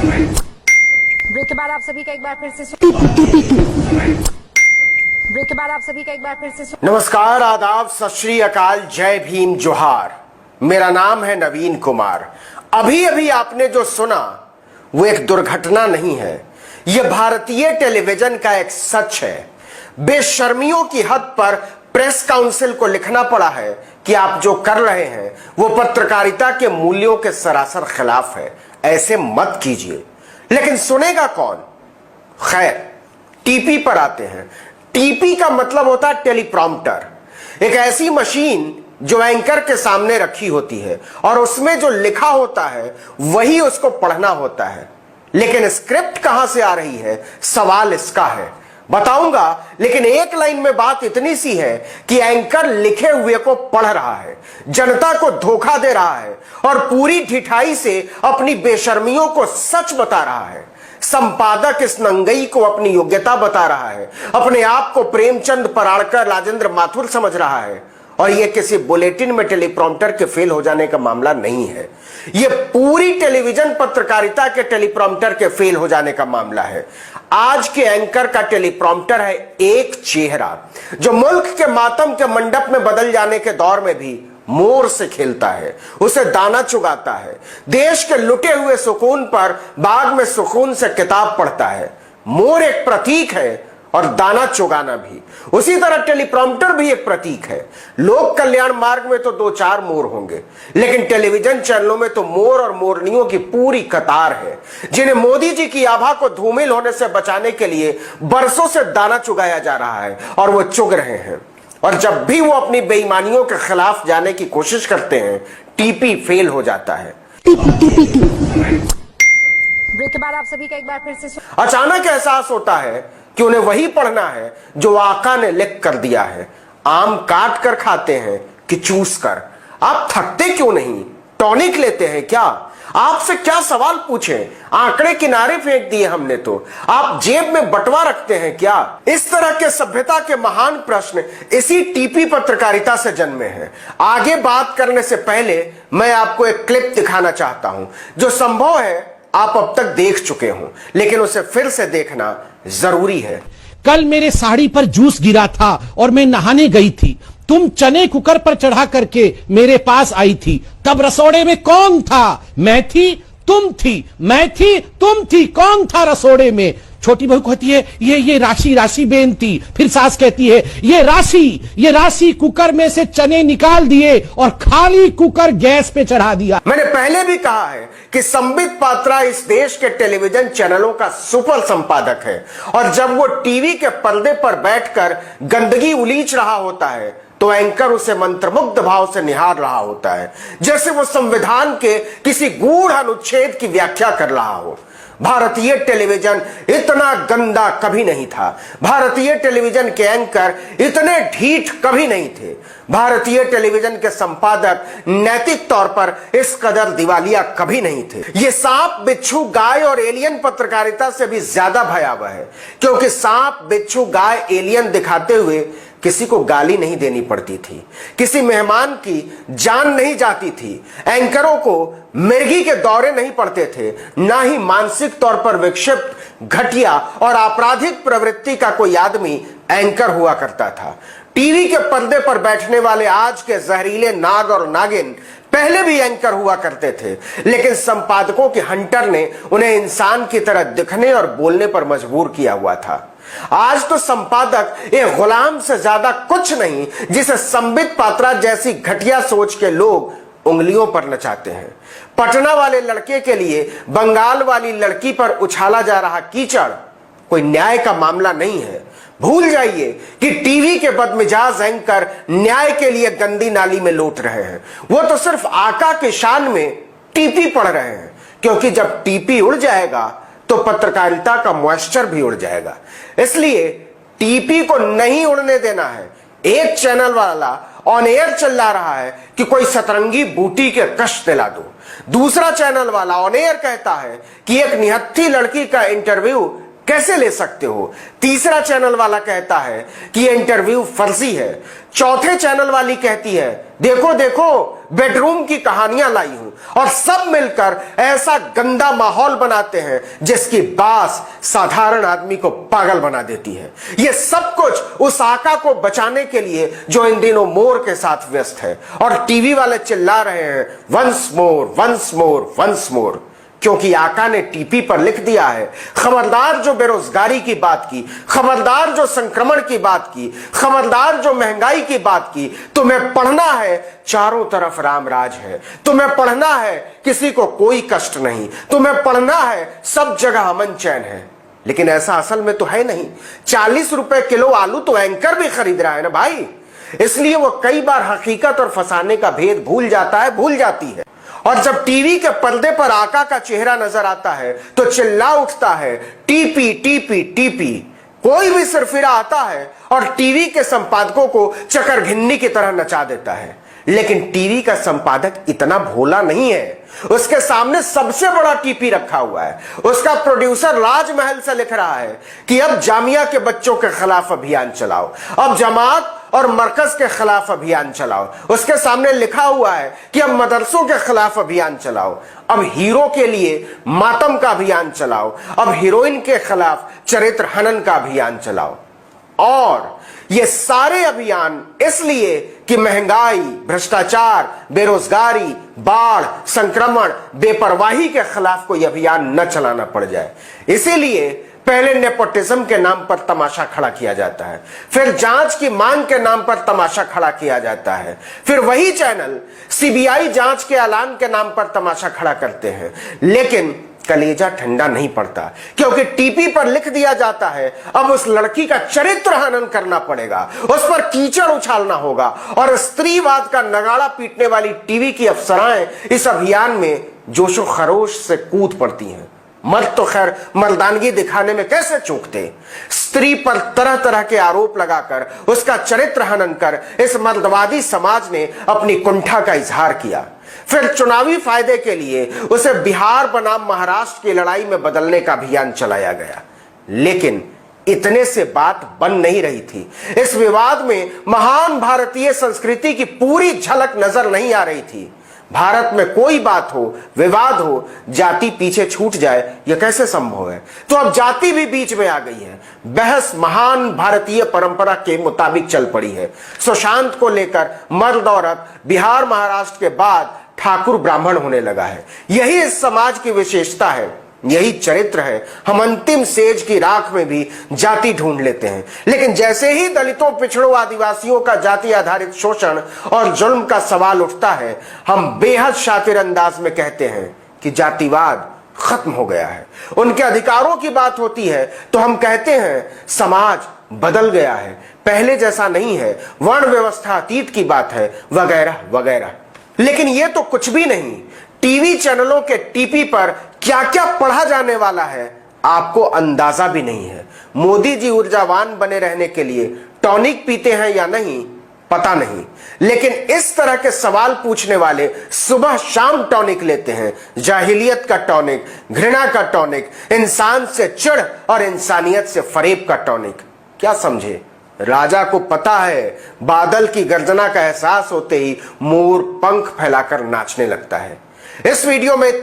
Break के बाद आप सभी का एक बार फिर से ब्रेक के बाद आप सभी का एक बार फिर से नमस्कार, आदाब, सत श्री अकाल, जय भीम, जोहार। मेरा नाम है नवीन कुमार। अभी अभी आपने जो सुना वो एक दुर्घटना नहीं है, यह भारतीय टेलीविजन का एक सच है। बेशर्मियों की हद पर प्रेस काउंसिल को लिखना पड़ा है कि आप जो कर रहे हैं वो पत्रकारिता के मूल्यों के सरासर खिलाफ है, ऐसे मत कीजिए। लेकिन सुनेगा कौन? खैर, टीपी पर आते हैं। टीपी का मतलब होता है टेलीप्रॉम्प्टर, एक ऐसी मशीन जो एंकर के सामने रखी होती है और उसमें जो लिखा होता है वही उसको पढ़ना होता है। लेकिन स्क्रिप्ट कहां से आ रही है, सवाल इसका है। बताऊंगा, लेकिन एक लाइन में बात इतनी सी है कि एंकर लिखे हुए को पढ़ रहा है, जनता को धोखा दे रहा है और पूरी ढिठाई से अपनी बेशर्मियों को सच बता रहा है। संपादक इस नंगई को अपनी योग्यता बता रहा है, अपने आप को प्रेमचंद पराड़कर, राजेंद्र माथुर समझ रहा है। और यह किसी बुलेटिन में टेलीप्रॉम्प्टर के फेल हो जाने का मामला नहीं है, यह पूरी टेलीविजन पत्रकारिता के टेलीप्रॉम्प्टर के फेल हो जाने का मामला है। आज के एंकर का टेलीप्रॉम्प्टर है एक चेहरा जो मुल्क के मातम के मंडप में बदल जाने के दौर में भी मोर से खेलता है, उसे दाना चुगाता है, देश के लुटे हुए सुकून पर बाग में सुकून से किताब पढ़ता है। मोर एक प्रतीक है और दाना चुगाना भी। उसी तरह टेलीप्रॉम्प्टर भी एक प्रतीक है। लोक कल्याण मार्ग में तो 2-4 मोर होंगे, लेकिन टेलीविजन चैनलों में तो मोर और मोरनियों की पूरी कतार है, जिन्हें मोदी जी की आभा को धूमिल होने से बचाने के लिए बरसों से दाना चुगाया जा रहा है और वो चुग रहे हैं। और जब भी वो अपनी बेईमानियों के खिलाफ जाने की कोशिश करते हैं, टीपी फेल हो जाता है। ब्रेक के बाद आप सभी का एक बार फिर से अचानक एहसास होता है कि उन्हें वही पढ़ना है जो आका ने लिख कर दिया है। आम काट कर खाते हैं कि चूस कर। आप थकते क्यों नहीं? टॉनिक लेते हैं क्या? आपसे क्या सवाल पूछें? आंकड़े किनारे फेंक दिए हमने तो। आप जेब में बटवा रखते हैं क्या? इस तरह के सभ्यता के महान प्रश्न इसी टीपी पत्रकारिता से जन्मे हैं। आगे बात करने से पहले मैं आपको एक क्लिप दिखाना चाहता हूं जो संभव है आप अब तक देख चुके हो, लेकिन उसे फिर से देखना जरूरी है। कल मेरे साड़ी पर जूस गिरा था और मैं नहाने गई थी। तुम चने कुकर पर चढ़ा करके मेरे पास आई थी। तब रसोड़े में कौन था? मैं थी, तुम थी, मैं थी, तुम थी। कौन था रसोड़े में? छोटी बहू कहती है ये राशि बेनती। फिर सास कहती है ये राशि कुकर में से चने निकाल दिए और खाली कुकर गैस पे चढ़ा दिया। मैंने पहले भी कहा है कि संबित पात्रा इस देश के टेलीविजन चैनलों का सुपर संपादक है और जब वो टीवी के पर्दे पर बैठकर गंदगी उलीच रहा होता है तो एंकर उसे मंत्रमुग्ध भाव से निहार रहा होता है, जैसे वो संविधान के किसी गूढ़ अनुच्छेद की व्याख्या कर रहा हो। भारतीय टेलीविजन इतना गंदा कभी नहीं था। भारतीय टेलीविजन के एंकर इतने ढीठ कभी नहीं थे। भारतीय टेलीविजन के संपादक नैतिक तौर पर इस कदर दिवालिया कभी नहीं थे। ये सांप, बिच्छू, गाय और एलियन पत्रकारिता से भी ज्यादा भयावह है, क्योंकि सांप, बिच्छू, गाय, एलियन दिखाते हुए किसी को गाली नहीं देनी पड़ती थी, किसी मेहमान की जान नहीं जाती थी, एंकरों को मिर्गी के दौरे नहीं पड़ते थे, ना ही मानसिक तौर पर विक्षिप्त, घटिया और आपराधिक प्रवृत्ति का कोई आदमी एंकर हुआ करता था। टीवी के पर्दे पर बैठने वाले आज के जहरीले नाग और नागिन पहले भी एंकर हुआ करते थे, लेकिन संपादकों के हंटर ने उन्हें इंसान की तरह दिखने और बोलने पर मजबूर किया हुआ था। आज तो संपादक एक गुलाम से ज्यादा कुछ नहीं, जिसे संबित पात्रा जैसी घटिया सोच के लोग उंगलियों पर नचाते हैं। पटना वाले लड़के के लिए बंगाल वाली लड़की पर उछाला जा रहा कीचड़ कोई न्याय का मामला नहीं है। भूल जाइए कि टीवी के बदमिजाज एंकर न्याय के लिए गंदी नाली में लौट रहे हैं। वो तो सिर्फ आका के शान में टीपी पढ़ रहे हैं, क्योंकि जब टीपी उड़ जाएगा तो पत्रकारिता का मॉइस्चर भी उड़ जाएगा। इसलिए टीपी को नहीं उड़ने देना है। एक चैनल वाला ऑन एयर चिल्ला रहा है कि कोई सतरंगी बूटी के कष्ट दिला दो, दूसरा चैनल वाला ऑन एयर कहता है कि एक निहत्थी लड़की का इंटरव्यू कैसे ले सकते हो, तीसरा चैनल वाला कहता है कि यह इंटरव्यू फर्जी है, चौथे चैनल वाली कहती है देखो देखो बेडरूम की कहानियां लाई हूं और सब मिलकर ऐसा गंदा माहौल बनाते हैं जिसकी बास साधारण आदमी को पागल बना देती है। यह सब कुछ उस आका को बचाने के लिए जो इन दिनों मोर के साथ व्यस्त है। और टीवी वाले चिल्ला रहे हैं once more once more once more, क्योंकि आका ने टीपी पर लिख दिया है खबरदार जो बेरोजगारी की बात की, खबरदार जो संक्रमण की बात की, खबरदार जो महंगाई की बात की, तुम्हें पढ़ना है चारों तरफ राम राज है, तुम्हें पढ़ना है किसी को कोई कष्ट नहीं, तुम्हें पढ़ना है सब जगह अमन चैन है। लेकिन ऐसा असल में तो है नहीं। 40 रुपए किलो आलू तो एंकर भी खरीद रहा है ना भाई, इसलिए वो कई बार हकीकत और फसाने का भेद भूल जाता है, भूल जाती है। और जब टीवी के पर्दे पर आका का चेहरा नजर आता है तो चिल्ला उठता है टीपी टीपी टीपी। कोई भी सिरफिरा आता है और टीवी के संपादकों को चकर घिन्नी की तरह नचा देता है। लेकिन टीवी का संपादक इतना भोला नहीं है, उसके सामने सबसे बड़ा टीपी रखा हुआ है। उसका प्रोड्यूसर राजमहल से लिख रहा है कि अब जामिया के बच्चों के खिलाफ अभियान चलाओ, अब जमात और मरकज के खिलाफ अभियान चलाओ। उसके सामने लिखा हुआ है कि अब मदरसों के खिलाफ अभियान चलाओ, अब हीरो के लिए मातम का अभियान चलाओ, अब हीरोइन के खिलाफ चरित्र हनन का अभियान चलाओ। और ये सारे अभियान इसलिए कि महंगाई, भ्रष्टाचार, बेरोजगारी, बाढ़, संक्रमण, बेपरवाही के खिलाफ कोई अभियान न चलाना पड़ जाए। इसीलिए पहले नेपोटिज्म के नाम पर तमाशा खड़ा किया जाता है, फिर जांच की मांग के नाम पर तमाशा खड़ा किया जाता है, फिर वही चैनल सीबीआई जांच के ऐलान के नाम पर तमाशा खड़ा करते हैं। लेकिन कलेजा ठंडा नहीं पड़ता, क्योंकि टीपी पर लिख दिया जाता है अब उस लड़की का चरित्र हनन करना पड़ेगा, उस पर कीचड़ उछालना होगा। और स्त्रीवाद का नगाड़ा पीटने वाली टीवी की अफसराएं इस अभियान में जोशो खरोश से कूद पड़ती हैं। मर्द तो खैर मर्दानगी दिखाने में कैसे चूकते। स्त्री पर तरह तरह के आरोप लगाकर उसका चरित्र हनन कर इस मर्दवादी समाज ने अपनी कुंठा का इजहार किया। फिर चुनावी फायदे के लिए उसे बिहार बनाम महाराष्ट्र की लड़ाई में बदलने का अभियान चलाया गया। लेकिन इतने से बात बन नहीं रही थी। इस विवाद में महान भारतीय संस्कृति की पूरी झलक नजर नहीं आ रही थी। भारत में कोई बात हो, विवाद हो, जाति पीछे छूट जाए, यह कैसे संभव है? तो अब जाति भी बीच में आ गई है। बहस महान भारतीय परंपरा के मुताबिक चल पड़ी है। सुशांत को लेकर मर्द औरत बिहार महाराष्ट्र के बाद ठाकुर ब्राह्मण होने लगा है। यही इस समाज की विशेषता है, यही चरित्र है। हम अंतिम सेज की राख में भी जाति ढूंढ लेते हैं, लेकिन जैसे ही दलितों, पिछड़ों, आदिवासियों का जाति आधारित शोषण और जुल्म का सवाल उठता है, हम बेहद शातिर अंदाज में कहते हैं कि जातिवाद खत्म हो गया है। उनके अधिकारों की बात होती है तो हम कहते हैं समाज बदल गया है, पहले जैसा नहीं है, वर्ण व्यवस्था अतीत की बात है, वगैरह वगैरह। लेकिन यह तो कुछ भी नहीं। टीवी चैनलों के टीपी पर क्या क्या पढ़ा जाने वाला है आपको अंदाजा भी नहीं है। मोदी जी ऊर्जावान बने रहने के लिए टॉनिक पीते हैं या नहीं पता नहीं, लेकिन इस तरह के सवाल पूछने वाले सुबह शाम टॉनिक लेते हैं। जाहिलियत का टॉनिक, घृणा का टॉनिक, इंसान से चिढ़ और इंसानियत से फरेब का टॉनिक। क्या समझे? राजा को पता है बादल की गर्जना का एहसास होते ही मोर पंख फैलाकर नाचने लगता है। इस वीडियो में